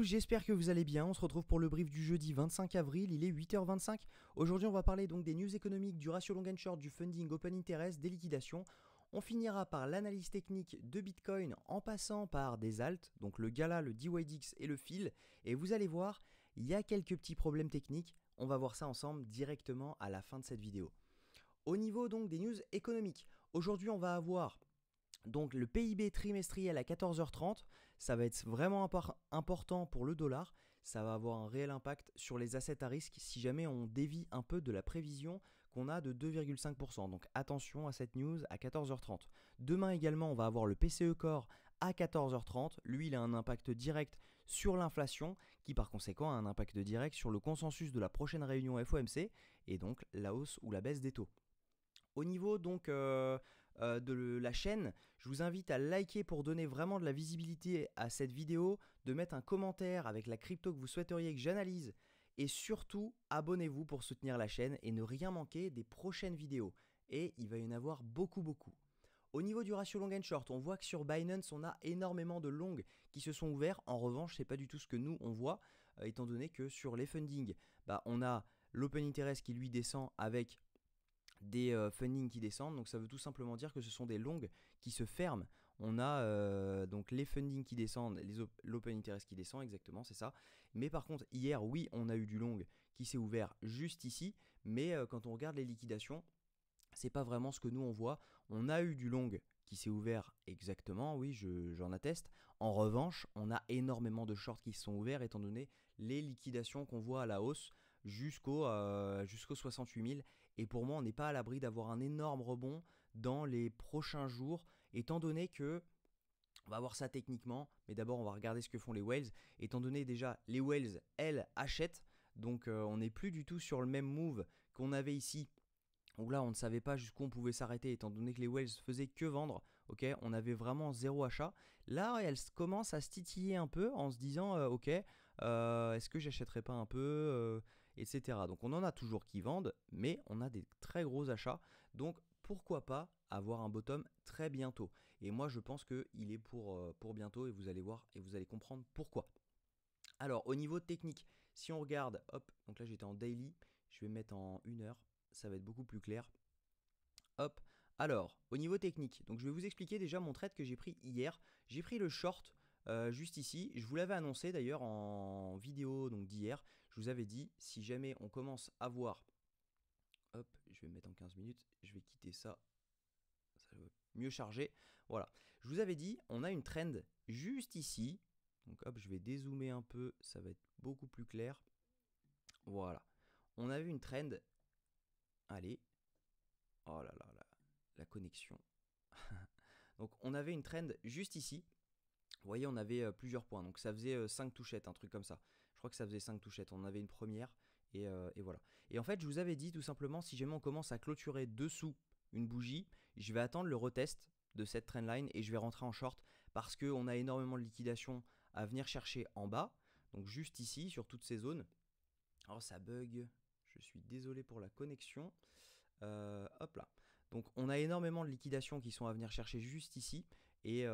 J'espère que vous allez bien, on se retrouve pour le brief du jeudi 25 avril, il est 8h25. Aujourd'hui on va parler donc des news économiques, du ratio long and short, du funding, open interest, des liquidations. On finira par l'analyse technique de Bitcoin en passant par des alts, donc le Gala, le DYDX et le FIL. Et vous allez voir, il y a quelques petits problèmes techniques, on va voir ça ensemble directement à la fin de cette vidéo. Au niveau donc des news économiques, aujourd'hui on va avoir donc le PIB trimestriel à 14h30, ça va être vraiment important pour le dollar, ça va avoir un réel impact sur les assets à risque si jamais on dévie un peu de la prévision qu'on a de 2,5%. Donc attention à cette news à 14h30. Demain également, on va avoir le PCE Core à 14h30. Lui, il a un impact direct sur l'inflation qui par conséquent a un impact direct sur le consensus de la prochaine réunion FOMC et donc la hausse ou la baisse des taux. Au niveau donc de la chaîne, je vous invite à liker pour donner vraiment de la visibilité à cette vidéo, de mettre un commentaire avec la crypto que vous souhaiteriez que j'analyse et surtout abonnez-vous pour soutenir la chaîne et ne rien manquer des prochaines vidéos. Et il va y en avoir beaucoup. Au niveau du ratio long and short, on voit que sur Binance, on a énormément de longs qui se sont ouverts. En revanche, ce n'est pas du tout ce que nous, on voit, étant donné que sur les fundings, on a l'open interest qui lui descend avec des funding qui descendent, donc ça veut tout simplement dire que ce sont des longs qui se ferment. On a donc les funding qui descendent, l'open interest qui descend, exactement, c'est ça. Mais par contre, hier, oui, on a eu du long qui s'est ouvert juste ici, mais quand on regarde les liquidations, c'est pas vraiment ce que nous on voit. On a eu du long qui s'est ouvert exactement, oui, j'en atteste. En revanche, on a énormément de shorts qui se sont ouverts étant donné les liquidations qu'on voit à la hausse jusqu'au 68 000. Et pour moi, on n'est pas à l'abri d'avoir un énorme rebond dans les prochains jours, étant donné que on va voir ça techniquement, mais d'abord on va regarder ce que font les whales. Étant donné déjà les whales, elles achètent, donc on n'est plus du tout sur le même move qu'on avait ici. Donc là, on ne savait pas jusqu'où on pouvait s'arrêter, étant donné que les whales faisaient que vendre. Ok, on avait vraiment zéro achat. Là, elles commencent à se titiller un peu en se disant, ok, est-ce que j'achèterais pas un peu, etc. Donc on en a toujours qui vendent, mais on a des très gros achats. Donc pourquoi pas avoir un bottom très bientôt. Et moi, je pense qu'il est pour bientôt et vous allez voir et vous allez comprendre pourquoi. Alors, au niveau technique, si on regarde, hop, donc là j'étais en daily, je vais mettre en 1 heure. Ça va être beaucoup plus clair. Hop, alors au niveau technique, donc je vais vous expliquer déjà mon trade que j'ai pris hier. J'ai pris le short juste ici. Je vous l'avais annoncé d'ailleurs en vidéo donc d'hier. Je vous avais dit si jamais on commence à voir, hop, je vais me mettre en 15 minutes, je vais quitter ça, ça va mieux charger. Voilà, je vous avais dit on a une trend juste ici. Donc hop, je vais dézoomer un peu, ça va être beaucoup plus clair. Voilà, on a vu une trend. Allez, oh là là, la connexion. Donc on avait une trend juste ici. Vous voyez, on avait plusieurs points. Donc ça faisait 5 touchettes, un truc comme ça. Je crois que ça faisait 5 touchettes. On en avait une première et voilà. Et en fait, je vous avais dit tout simplement, si jamais on commence à clôturer dessous une bougie, je vais attendre le retest de cette trendline et je vais rentrer en short parce qu'on a énormément de liquidations à venir chercher en bas. Donc juste ici, sur toutes ces zones. Alors ça bug. Je suis désolé pour la connexion. Hop là. Donc on a énormément de liquidations qui sont à venir chercher juste ici et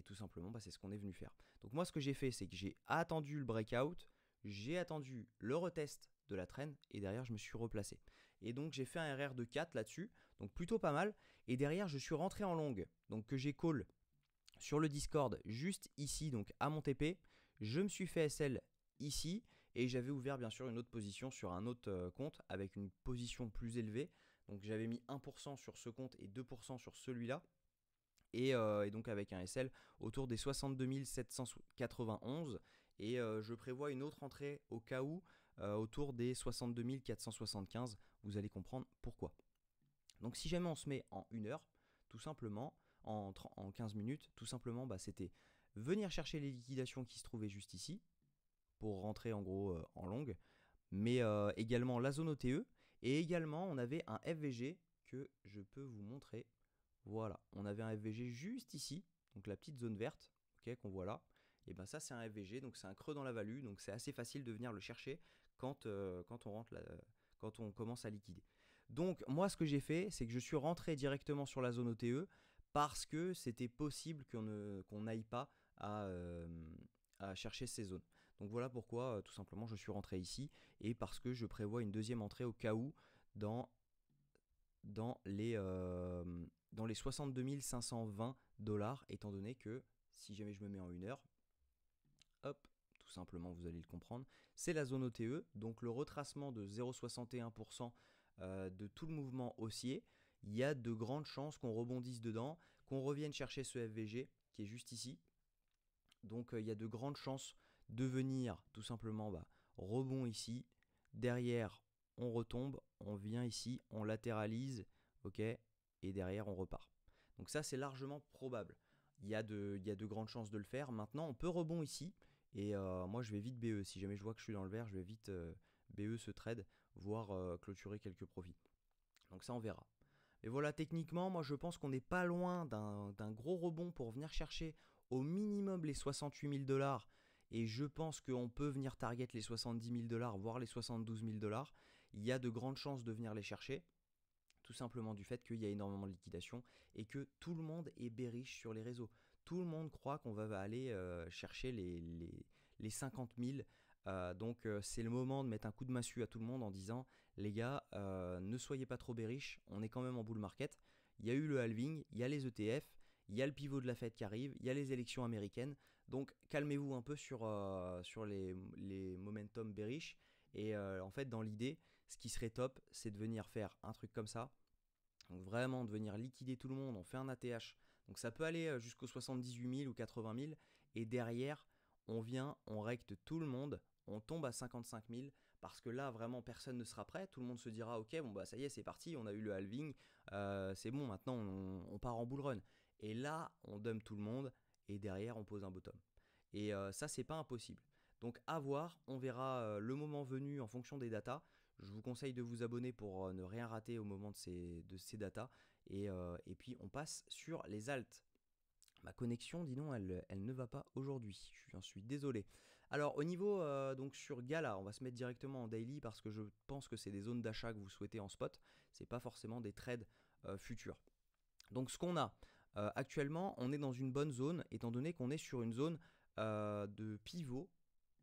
tout simplement c'est ce qu'on est venu faire. Donc moi ce que j'ai fait c'est que j'ai attendu le breakout, j'ai attendu le retest de la trend et derrière je me suis replacé. Et donc j'ai fait un RR de 4 là-dessus, donc plutôt pas mal. Et derrière je suis rentré en long, donc que j'ai call sur le Discord juste ici, donc à mon TP. Je me suis fait SL ici et j'avais ouvert bien sûr une autre position sur un autre compte avec une position plus élevée. Donc j'avais mis 1% sur ce compte et 2% sur celui-là. Et donc avec un SL autour des 62 791. Et je prévois une autre entrée au cas où autour des 62 475. Vous allez comprendre pourquoi. Donc si jamais on se met en 1 heure, tout simplement, en 15 minutes, tout simplement, c'était venir chercher les liquidations qui se trouvaient juste ici pour rentrer en gros en longue, mais également la zone OTE et également on avait un FVG que je peux vous montrer. Voilà, on avait un FVG juste ici, donc la petite zone verte, ok, qu'on voit là. Et ça c'est un FVG, donc c'est un creux dans la value, donc c'est assez facile de venir le chercher quand quand on commence à liquider. Donc moi ce que j'ai fait, c'est que je suis rentré directement sur la zone OTE parce que c'était possible qu'on n'aille pas à chercher ces zones. Donc voilà pourquoi tout simplement je suis rentré ici et parce que je prévois une deuxième entrée au cas où dans, dans les, euh, dans les 62 520 dollars, étant donné que si jamais je me mets en 1 heure, hop, tout simplement vous allez le comprendre, c'est la zone OTE, donc le retracement de 0,61% de tout le mouvement haussier. Il y a de grandes chances qu'on rebondisse dedans, qu'on revienne chercher ce FVG qui est juste ici. Donc il y a de grandes chances de venir tout simplement rebond ici. Derrière, on retombe, on vient ici, on latéralise, ok, et derrière on repart. Donc ça c'est largement probable. Il y a de grandes chances de le faire. Maintenant, on peut rebond ici. Et moi, je vais vite BE. Si jamais je vois que je suis dans le vert, je vais vite BE ce trade, voire clôturer quelques profits. Donc ça, on verra. Et voilà, techniquement, moi, je pense qu'on n'est pas loin d'un gros rebond pour venir chercher au minimum les 68 000 dollars. Et je pense qu'on peut venir target les 70 000 dollars, voire les 72 000 dollars. Il y a de grandes chances de venir les chercher. Tout simplement du fait qu'il y a énormément de liquidation et que tout le monde est bearish sur les réseaux. Tout le monde croit qu'on va aller chercher les 50 000. Donc c'est le moment de mettre un coup de massue à tout le monde en disant les gars, ne soyez pas trop bearish, on est quand même en bull market. Il y a eu le halving, il y a les ETF, il y a le pivot de la Fed qui arrive, il y a les élections américaines. Donc calmez-vous un peu sur les momentum bearish. Et en fait, dans l'idée, ce qui serait top, c'est de venir faire un truc comme ça. Donc vraiment de venir liquider tout le monde, on fait un ATH. Donc ça peut aller jusqu'aux 78 000 ou 80 000. Et derrière, on vient, on recte tout le monde, on tombe à 55 000. Parce que là, vraiment, personne ne sera prêt. Tout le monde se dira, ok, bon bah ça y est, c'est parti, on a eu le halving. C'est bon, maintenant on part en bull run. Et là, on dump tout le monde. Et derrière, on pose un bottom. Et ça, c'est pas impossible. Donc à voir, on verra le moment venu en fonction des datas. Je vous conseille de vous abonner pour ne rien rater au moment de ces datas. Et puis on passe sur les alts. Ma connexion, dis donc, elle ne va pas aujourd'hui. J'en suis désolé. Alors au niveau donc sur Gala, on va se mettre directement en daily parce que je pense que c'est des zones d'achat que vous souhaitez en spot. C'est pas forcément des trades futurs. Donc ce qu'on a actuellement, on est dans une bonne zone étant donné qu'on est sur une zone de pivot,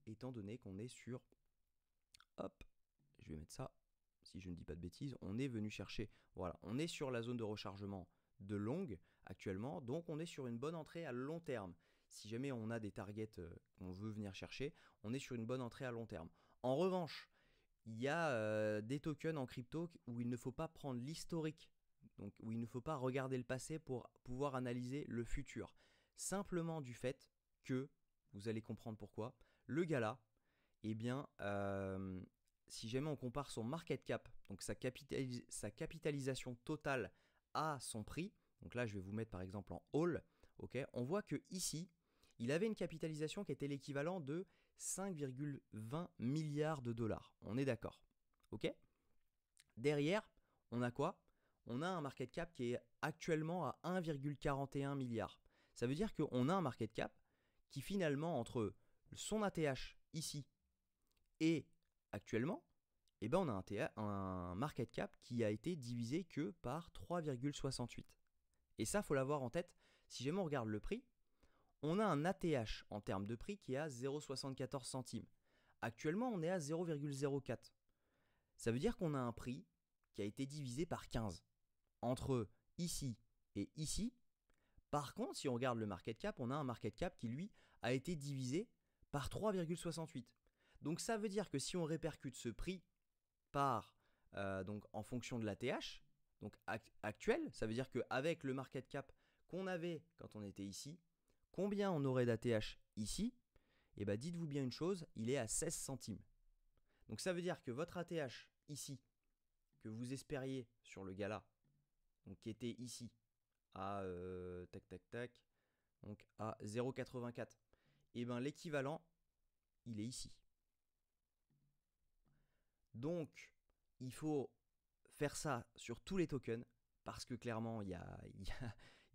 étant donné qu'on est sur, hop, je vais mettre ça, si je ne dis pas de bêtises, on est venu chercher, voilà, on est sur la zone de rechargement de longue actuellement, donc on est sur une bonne entrée à long terme. Si jamais on a des targets qu'on veut venir chercher, on est sur une bonne entrée à long terme. En revanche, il y a des tokens en crypto où il ne faut pas prendre l'historique, donc où il ne faut pas regarder le passé pour pouvoir analyser le futur. Simplement du fait que, vous allez comprendre pourquoi, le gars-là, eh bien, si jamais on compare son market cap, donc sa capitalisation totale à son prix, donc là je vais vous mettre par exemple en all, okay, on voit que ici, il avait une capitalisation qui était l'équivalent de 5,20 milliards de dollars. On est d'accord, ok? Derrière, on a quoi? On a un market cap qui est actuellement à 1,41 milliard. Ça veut dire qu'on a un market cap qui finalement, entre son ATH ici et actuellement, eh ben on a un market cap qui a été divisé que par 3,68. Et ça, il faut l'avoir en tête. Si jamais on regarde le prix, on a un ATH en termes de prix qui est à 0,74 centimes. Actuellement, on est à 0,04. Ça veut dire qu'on a un prix qui a été divisé par 15 entre ici et ici. Par contre, si on regarde le market cap, on a un market cap qui, lui, a été divisé par 3,68. Donc ça veut dire que si on répercute ce prix par, donc en fonction de l'ATH, donc actuel, ça veut dire qu'avec le market cap qu'on avait quand on était ici, combien on aurait d'ATH ici? Et bien dites-vous bien une chose, il est à 16 centimes. Donc ça veut dire que votre ATH ici, que vous espériez sur le gala, donc qui était ici à tac tac tac, donc à 0,84, et bien l'équivalent, il est ici. Donc il faut faire ça sur tous les tokens parce que clairement il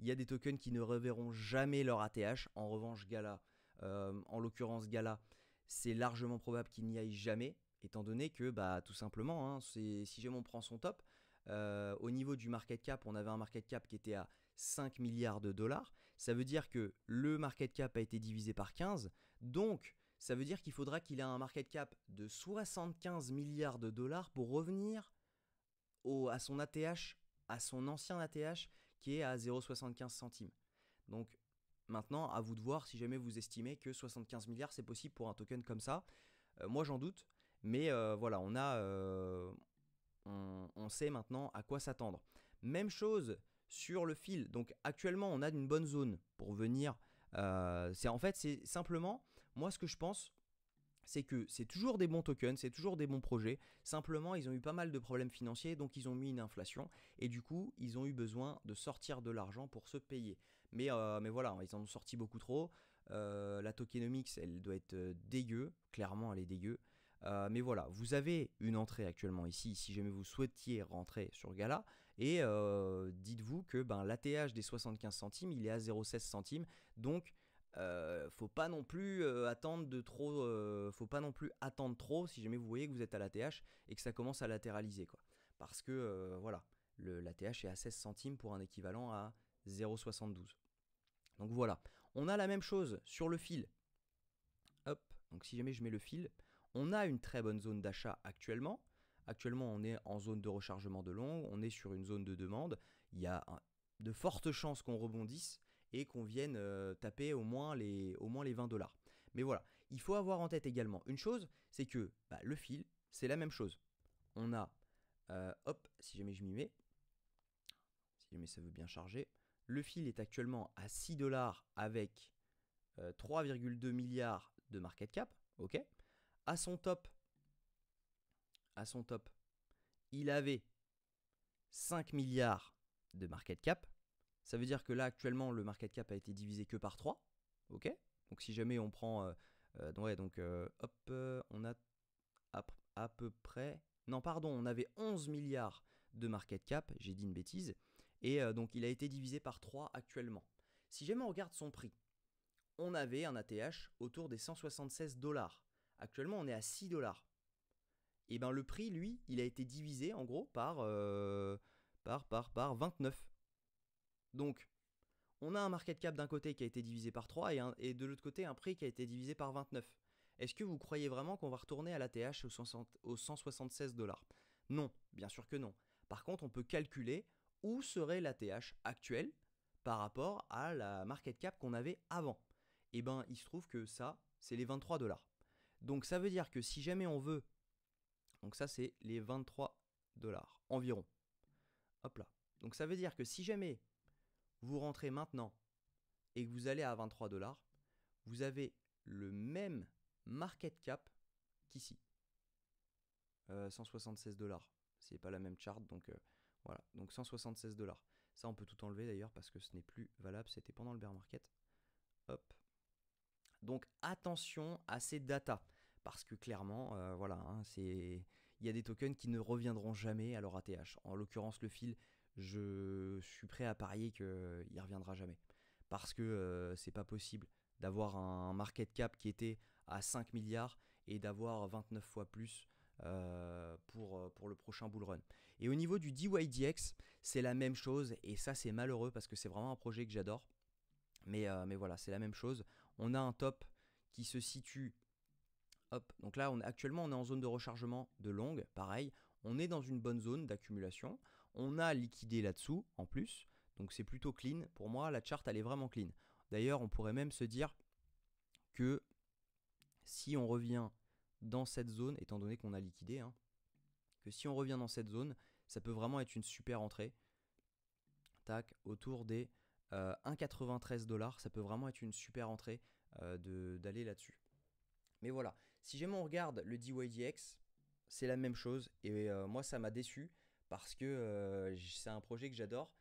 y a des tokens qui ne reverront jamais leur ATH. En revanche, Gala, en l'occurrence Gala, c'est largement probable qu'il n'y aille jamais, étant donné que tout simplement, hein, si jamais on prend son top, au niveau du market cap, on avait un market cap qui était à 5 milliards de dollars. Ça veut dire que le market cap a été divisé par 15. Donc, ça veut dire qu'il faudra qu'il ait un market cap de 75 milliards de dollars pour revenir à son ATH, à son ancien ATH qui est à 0,75 centimes. Donc maintenant, à vous de voir si jamais vous estimez que 75 milliards c'est possible pour un token comme ça. Moi j'en doute, mais voilà, on sait maintenant à quoi s'attendre. Même chose sur le fil. Donc actuellement, on a une bonne zone pour venir. C'est simplement, moi ce que je pense, c'est que c'est toujours des bons tokens, c'est toujours des bons projets. Simplement, ils ont eu pas mal de problèmes financiers, donc ils ont mis une inflation. Et du coup, ils ont eu besoin de sortir de l'argent pour se payer. Mais voilà, ils en ont sorti beaucoup trop. La tokenomics, elle doit être dégueu. Clairement, elle est dégueu. Mais voilà, vous avez une entrée actuellement ici, si jamais vous souhaitiez rentrer sur Gala. Et dites-vous que l'ATH des 75 centimes, il est à 0,16 centimes. Donc, faut pas non plus faut pas non plus attendre trop si jamais vous voyez que vous êtes à l'ATH et que ça commence à latéraliser, quoi. Parce que voilà, l'ATH est à 16 centimes pour un équivalent à 0,72. Donc voilà, on a la même chose sur le fil. Hop, donc si jamais je mets le fil, on a une très bonne zone d'achat actuellement. Actuellement, on est en zone de rechargement de long, on est sur une zone de demande. Il y a de fortes chances qu'on rebondisse et qu'on vienne taper au moins les 20 $. Mais voilà, il faut avoir en tête également une chose, c'est que le fil, c'est la même chose. On a, hop, si jamais je m'y mets, si jamais ça veut bien charger, le fil est actuellement à 6 $ avec 3,2 milliards de market cap, ok. À son top, il avait 5 milliards de market cap. Ça veut dire que là, actuellement, le market cap a été divisé que par 3. Ok. Donc, si jamais on prend. On a à peu près. Non, pardon, on avait 11 milliards de market cap. J'ai dit une bêtise. Et donc, il a été divisé par 3 actuellement. Si jamais on regarde son prix, on avait un ATH autour des 176 $. Actuellement, on est à 6 $. Et le prix, lui, il a été divisé en gros par 29. Donc, on a un market cap d'un côté qui a été divisé par 3 et de l'autre côté un prix qui a été divisé par 29. Est-ce que vous croyez vraiment qu'on va retourner à l'ATH aux 176 $? Non, bien sûr que non. Par contre, on peut calculer où serait l'ATH actuel par rapport à la market cap qu'on avait avant. Et il se trouve que ça, c'est les 23 $. Donc ça veut dire que si jamais on veut, donc ça c'est les 23 $ environ. Hop là. Donc ça veut dire que si jamais vous rentrez maintenant et que vous allez à 23 $, vous avez le même market cap qu'ici. 176 $. C'est pas la même chart, donc voilà. Donc 176 $. Ça, on peut tout enlever d'ailleurs parce que ce n'est plus valable. C'était pendant le bear market. Hop. Donc attention à ces datas parce que clairement, voilà, il y a des tokens qui ne reviendront jamais à leur ATH. En l'occurrence, le fil, je suis prêt à parier qu'il ne reviendra jamais. Parce que c'est pas possible d'avoir un market cap qui était à 5 milliards et d'avoir 29 fois plus pour le prochain bull run. Et au niveau du DYDX, c'est la même chose et ça c'est malheureux parce que c'est vraiment un projet que j'adore. Mais voilà, c'est la même chose. On a un top qui se situe. Hop, donc là, actuellement, on est en zone de rechargement de longue. Pareil, on est dans une bonne zone d'accumulation. On a liquidé là-dessous en plus. Donc c'est plutôt clean. Pour moi, la charte, elle est vraiment clean. D'ailleurs, on pourrait même se dire que si on revient dans cette zone, étant donné qu'on a liquidé, que si on revient dans cette zone, ça peut vraiment être une super entrée. Tac, autour des 1,93 $, ça peut vraiment être une super entrée d'aller là-dessus. Mais voilà, si jamais on regarde le DYDX, c'est la même chose. Et moi, ça m'a déçu parce que c'est un projet que j'adore.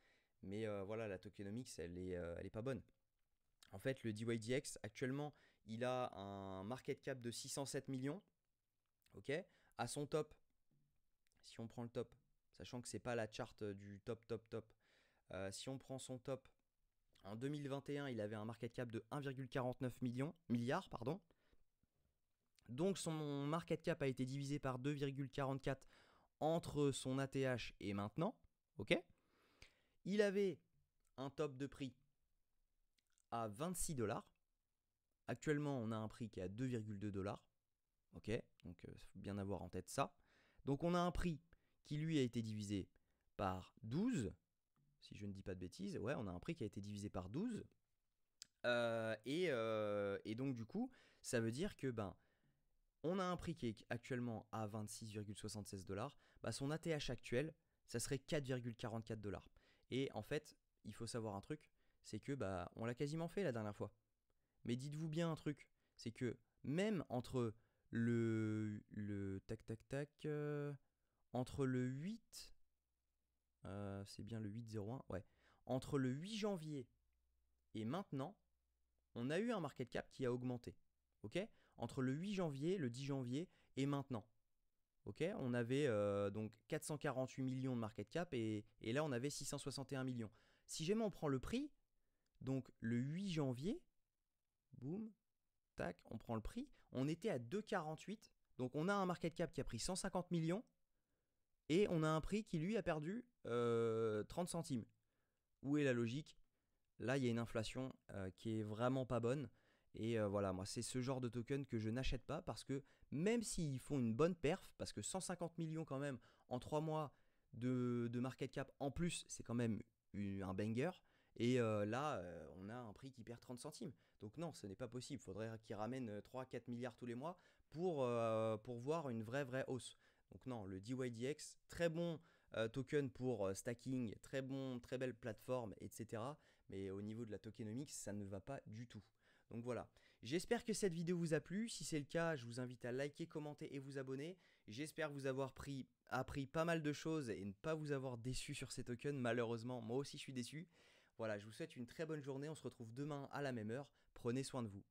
Mais voilà, la tokenomics, elle est pas bonne. En fait, le DYDX, actuellement, il a un market cap de 607 millions. Ok. À son top, si on prend le top, sachant que c'est pas la charte du top. Si on prend son top, en 2021, il avait un market cap de 1,49 milliards. Donc son market cap a été divisé par 2,44 entre son ATH et maintenant. Ok. Il avait un top de prix à 26 $. actuellement, on a un prix qui est à 2,2 $. Ok, donc il faut bien avoir en tête ça. Donc on a un prix qui lui a été divisé par 12, si je ne dis pas de bêtises. Ouais, on a un prix qui a été divisé par 12. Et donc du coup, ça veut dire que on a un prix qui est actuellement à 26,76 $. Son ATH actuel, ça serait 4,44 $. Et en fait, il faut savoir un truc, c'est que on l'a quasiment fait la dernière fois. Mais dites-vous bien un truc, c'est que même entre le entre le 8, c'est bien le 8,01, ouais, entre le 8 janvier et maintenant, on a eu un market cap qui a augmenté. Ok, entre le 8 janvier, le 10 janvier et maintenant. Ok, on avait donc 448 millions de market cap et là on avait 661 millions. Si jamais on prend le prix, donc le 8 janvier, boum, tac, on prend le prix, on était à 2,48. Donc on a un market cap qui a pris 150 millions et on a un prix qui lui a perdu 30 centimes. Où est la logique? Là, il y a une inflation qui est vraiment pas bonne. Et voilà, moi, c'est ce genre de token que je n'achète pas parce que même s'ils font une bonne perf, parce que 150 millions quand même en 3 mois de market cap en plus, c'est quand même un banger. Et là, on a un prix qui perd 30 centimes. Donc non, ce n'est pas possible. Il faudrait qu'ils ramènent 3-4 milliards tous les mois pour voir une vraie hausse. Donc non, le DYDX, très bon token pour stacking, très belle plateforme, etc. Mais au niveau de la tokenomics, ça ne va pas du tout. Donc voilà, j'espère que cette vidéo vous a plu. Si c'est le cas, je vous invite à liker, commenter et vous abonner. J'espère vous avoir appris pas mal de choses et ne pas vous avoir déçu sur ces tokens. Malheureusement, moi aussi je suis déçu. Voilà, je vous souhaite une très bonne journée. On se retrouve demain à la même heure. Prenez soin de vous.